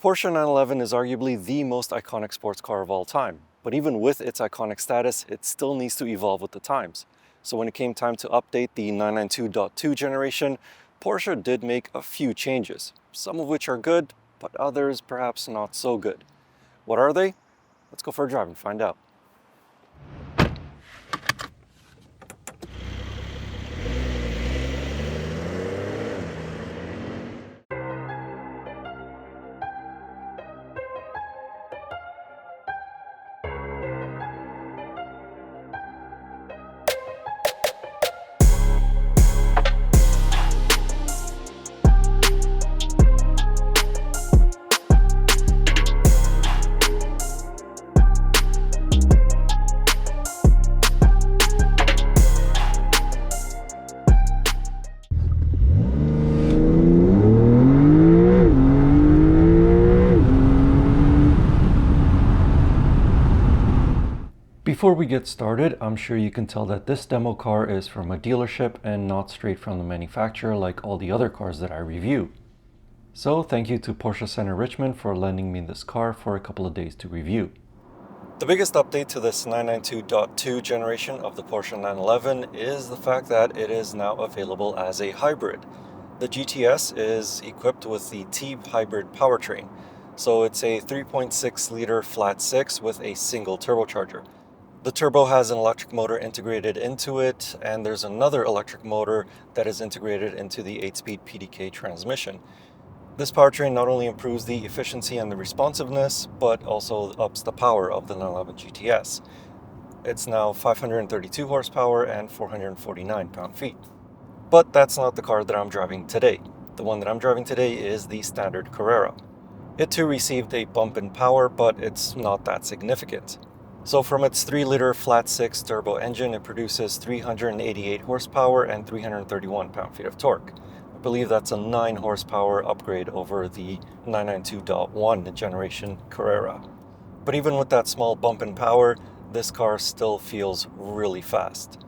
Porsche 911 is arguably the most iconic sports car of all time, but even with its iconic status, it still needs to evolve with the times. So when it came time to update the 992.2 generation, Porsche did make a few changes, some of which are good, but others perhaps not so good. What are they? Let's go for a drive and find out. Before we get started, I'm sure you can tell that this demo car is from a dealership and not straight from the manufacturer like all the other cars that I review. So thank you to Porsche Centre Richmond for lending me this car for a couple of days to review. The biggest update to this 992.2 generation of the Porsche 911 is the fact that it is now available as a hybrid. The GTS is equipped with the T hybrid powertrain, so it's a 3.6 liter flat six with a single turbocharger. The turbo has an electric motor integrated into it, and there's another electric motor that is integrated into the 8-speed PDK transmission. This powertrain not only improves the efficiency and the responsiveness, but also ups the power of the 911 GTS. It's now 532 horsepower and 449 pound-feet. But that's not the car that I'm driving today. The one that I'm driving today is the standard Carrera. It too received a bump in power, but it's not that significant. So from its 3-liter flat-six turbo engine, it produces 388 horsepower and 331 pound-feet of torque. I believe that's a 9 horsepower upgrade over the 992.1 generation Carrera. But even with that small bump in power, this car still feels really fast.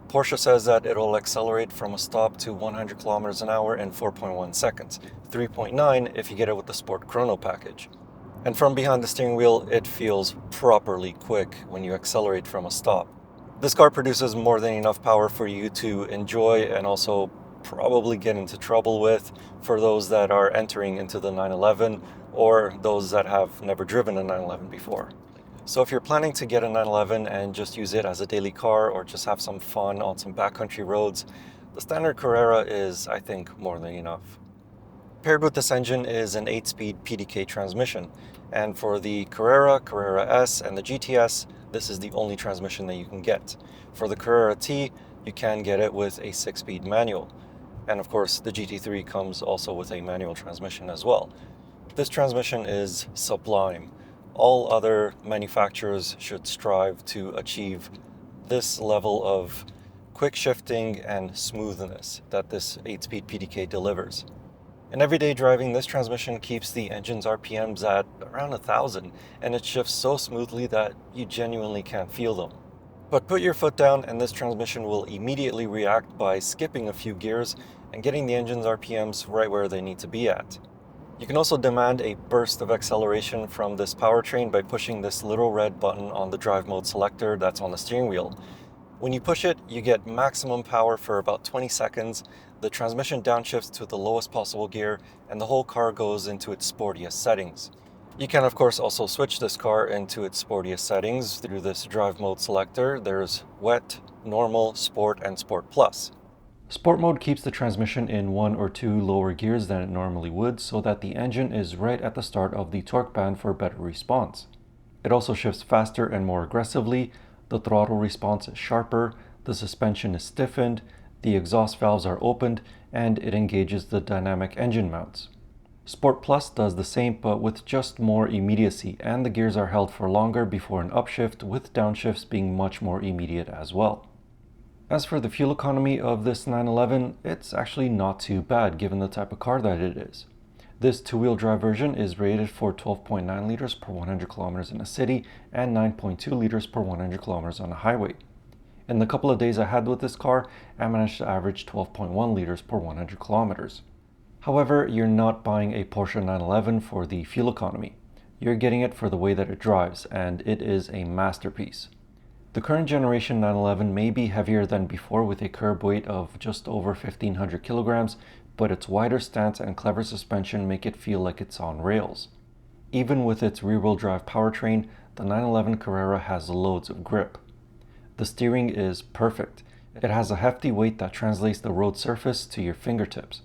Porsche says that it'll accelerate from a stop to 100 kilometers an hour in 4.1 seconds, 3.9 if you get it with the Sport Chrono package. And from behind the steering wheel, it feels properly quick when you accelerate from a stop. This car produces more than enough power for you to enjoy and also probably get into trouble with for those that are entering into the 911 or those that have never driven a 911 before. So if you're planning to get a 911 and just use it as a daily car or just have some fun on some backcountry roads, the standard Carrera is, I think, more than enough. Paired with this engine is an 8-speed PDK transmission, and for the Carrera, Carrera S, and the GTS, this is the only transmission that you can get. For the Carrera T, you can get it with a 6-speed manual, and of course the GT3 comes also with a manual transmission as well. This transmission is sublime. All other manufacturers should strive to achieve this level of quick shifting and smoothness that this 8-speed PDK delivers. In everyday driving, this transmission keeps the engine's RPMs at around 1,000, and it shifts so smoothly that you genuinely can't feel them. But put your foot down and this transmission will immediately react by skipping a few gears and getting the engine's RPMs right where they need to be at. You can also demand a burst of acceleration from this powertrain by pushing this little red button on the drive mode selector that's on the steering wheel. When you push it, you get maximum power for about 20 seconds, the transmission downshifts to the lowest possible gear, and the whole car goes into its sportiest settings. You can of course also switch this car into its sportiest settings through this drive mode selector. There's Wet, Normal, Sport, and Sport Plus. Sport mode keeps the transmission in 1 or 2 lower gears than it normally would, so that the engine is right at the start of the torque band for better response. It also shifts faster and more aggressively. The throttle response is sharper, the suspension is stiffened, the exhaust valves are opened, and it engages the dynamic engine mounts. Sport Plus does the same but with just more immediacy, and the gears are held for longer before an upshift, with downshifts being much more immediate as well. As for the fuel economy of this 911, it's actually not too bad given the type of car that it is. This two-wheel drive version is rated for 12.9 liters per 100 kilometers in a city and 9.2 liters per 100 kilometers on a highway. In the couple of days I had with this car, I managed to average 12.1 liters per 100 kilometers. However, you're not buying a Porsche 911 for the fuel economy. You're getting it for the way that it drives, and it is a masterpiece. The current generation 911 may be heavier than before with a curb weight of just over 1500 kilograms, but its wider stance and clever suspension make it feel like it's on rails. Even with its rear-wheel drive powertrain, the 911 Carrera has loads of grip. The steering is perfect. It has a hefty weight that translates the road surface to your fingertips.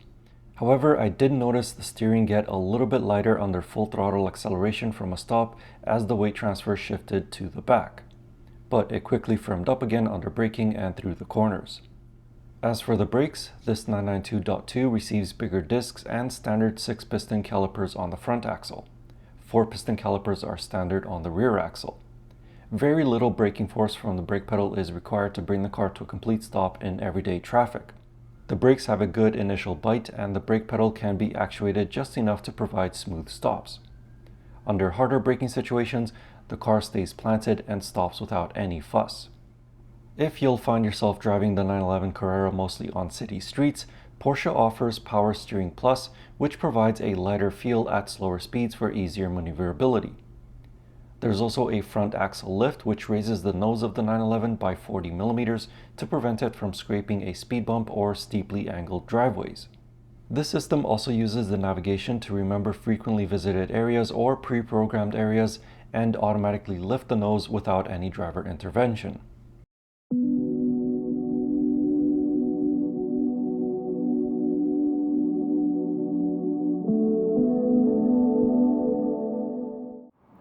However, I did notice the steering get a little bit lighter under full throttle acceleration from a stop as the weight transfer shifted to the back, but it quickly firmed up again under braking and through the corners. As for the brakes, this 992.2 receives bigger discs and standard 6-piston calipers on the front axle. 4-piston calipers are standard on the rear axle. Very little braking force from the brake pedal is required to bring the car to a complete stop in everyday traffic. The brakes have a good initial bite and the brake pedal can be actuated just enough to provide smooth stops. Under harder braking situations, the car stays planted and stops without any fuss. If you'll find yourself driving the 911 Carrera mostly on city streets, Porsche offers Power Steering Plus, which provides a lighter feel at slower speeds for easier maneuverability. There's also a front axle lift which raises the nose of the 911 by 40 millimeters to prevent it from scraping a speed bump or steeply angled driveways. This system also uses the navigation to remember frequently visited areas or pre-programmed areas and automatically lift the nose without any driver intervention.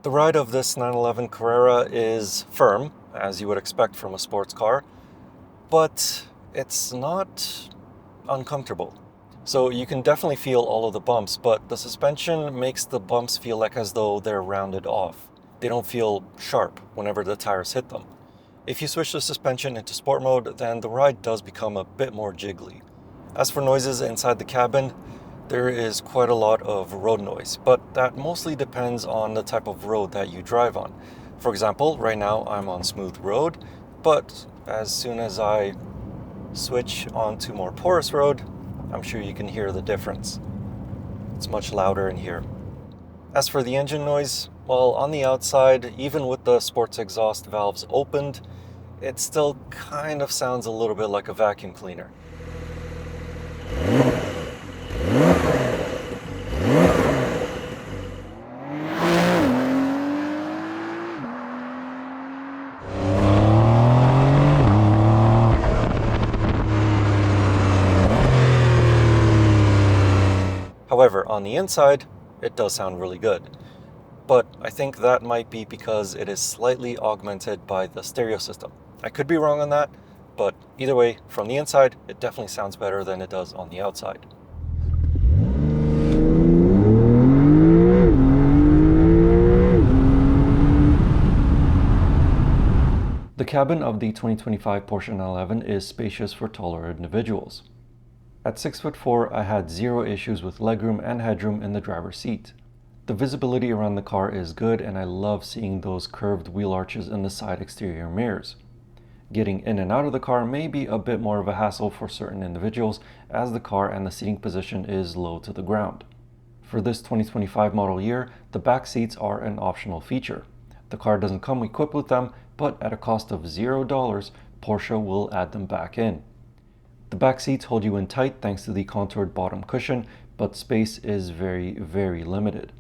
The ride of this 911 Carrera is firm, as you would expect from a sports car, but it's not uncomfortable. So you can definitely feel all of the bumps, but the suspension makes the bumps feel like as though they're rounded off. They don't feel sharp whenever the tires hit them. If you switch the suspension into sport mode, then the ride does become a bit more jiggly. As for noises inside the cabin, there is quite a lot of road noise, but that mostly depends on the type of road that you drive on. For example, right now I'm on smooth road, but as soon as I switch onto more porous road, I'm sure you can hear the difference. It's much louder in here. As for the engine noise, well, on the outside, even with the sports exhaust valves opened, it still kind of sounds a little bit like a vacuum cleaner. However, on the inside, it does sound really good. But I think that might be because it is slightly augmented by the stereo system. I could be wrong on that, but either way, from the inside, it definitely sounds better than it does on the outside. The cabin of the 2025 Porsche 911 is spacious for taller individuals. At 6'4", I had zero issues with legroom and headroom in the driver's seat. The visibility around the car is good and I love seeing those curved wheel arches in the side exterior mirrors. Getting in and out of the car may be a bit more of a hassle for certain individuals as the car and the seating position is low to the ground. For this 2025 model year, the back seats are an optional feature. The car doesn't come equipped with them, but at a cost of $0, Porsche will add them back in. The back seats hold you in tight thanks to the contoured bottom cushion, but space is very, very limited.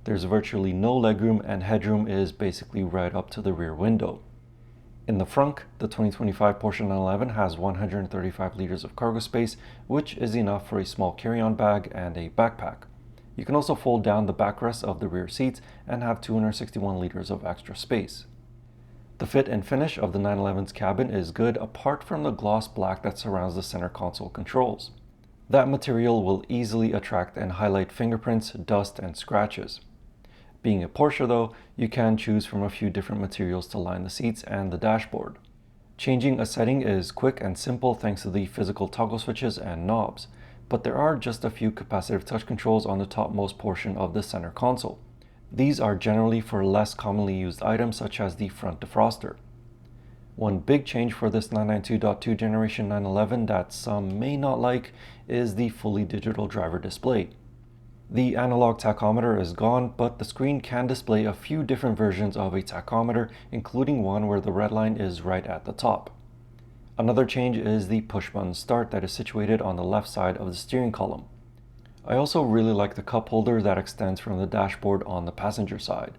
There's virtually no legroom and headroom is basically right up to the rear window. In the front, the 2025 Porsche 911 has 135 liters of cargo space, which is enough for a small carry-on bag and a backpack. You can also fold down the backrest of the rear seats and have 261 liters of extra space. The fit and finish of the 911's cabin is good apart from the gloss black that surrounds the center console controls. That material will easily attract and highlight fingerprints, dust, and scratches. Being a Porsche though, you can choose from a few different materials to line the seats and the dashboard. Changing a setting is quick and simple thanks to the physical toggle switches and knobs, but there are just a few capacitive touch controls on the topmost portion of the center console. These are generally for less commonly used items such as the front defroster. One big change for this 992.2 Generation 911 that some may not like is the fully digital driver display. The analog tachometer is gone, but the screen can display a few different versions of a tachometer, including one where the red line is right at the top. Another change is the push-button start that is situated on the left side of the steering column. I also really like the cup holder that extends from the dashboard on the passenger side.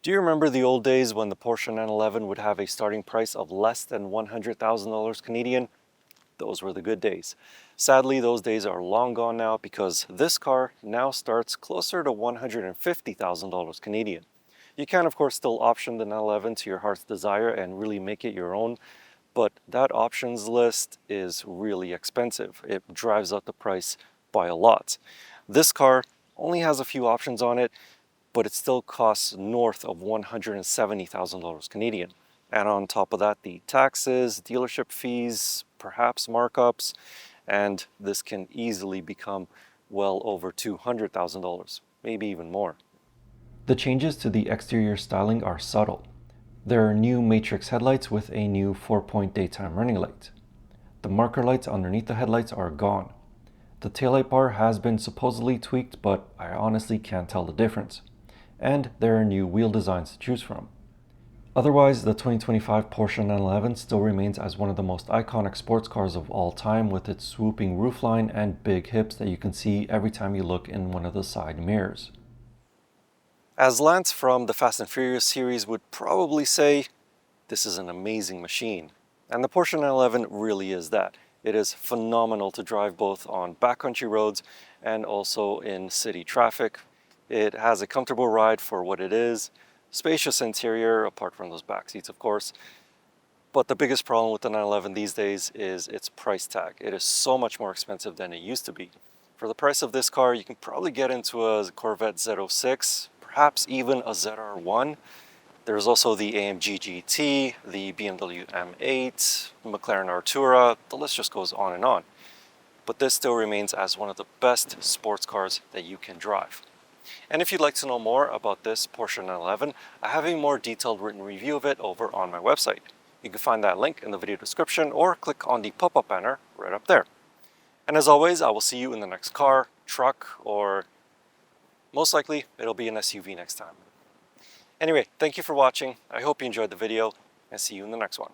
Do you remember the old days when the Porsche 911 would have a starting price of less than $100,000 Canadian? Those were the good days. Sadly, those days are long gone now because this car now starts closer to $150,000 Canadian. You can of course still option the 911 to your heart's desire and really make it your own, but that options list is really expensive. It drives up the price by a lot. This car only has a few options on it, but it still costs north of $170,000 Canadian. And on top of that, the taxes, dealership fees, perhaps markups, and this can easily become well over $200,000, maybe even more. The changes to the exterior styling are subtle. There are new matrix headlights with a new 4-point daytime running light. The marker lights underneath the headlights are gone. The taillight bar has been supposedly tweaked, but I honestly can't tell the difference. And there are new wheel designs to choose from. Otherwise, the 2025 Porsche 911 still remains as one of the most iconic sports cars of all time, with its swooping roofline and big hips that you can see every time you look in one of the side mirrors. As Lance from the Fast and Furious series would probably say, this is an amazing machine. And the Porsche 911 really is that. It is phenomenal to drive both on backcountry roads and also in city traffic. It has a comfortable ride for what it is, spacious interior, apart from those back seats of course. But the biggest problem with the 911 these days is its price tag. It is so much more expensive than it used to be. For the price of this car, you can probably get into a Corvette Z06, perhaps even a ZR1. There's also the AMG GT, the BMW M8, McLaren Artura, the list just goes on and on. But this still remains as one of the best sports cars that you can drive. And if you'd like to know more about this Porsche 911, I have a more detailed written review of it over on my website. You can find that link in the video description or click on the pop-up banner right up there. And as always, I will see you in the next car, truck, or most likely it'll be an SUV next time. Anyway, thank you for watching. I hope you enjoyed the video and see you in the next one.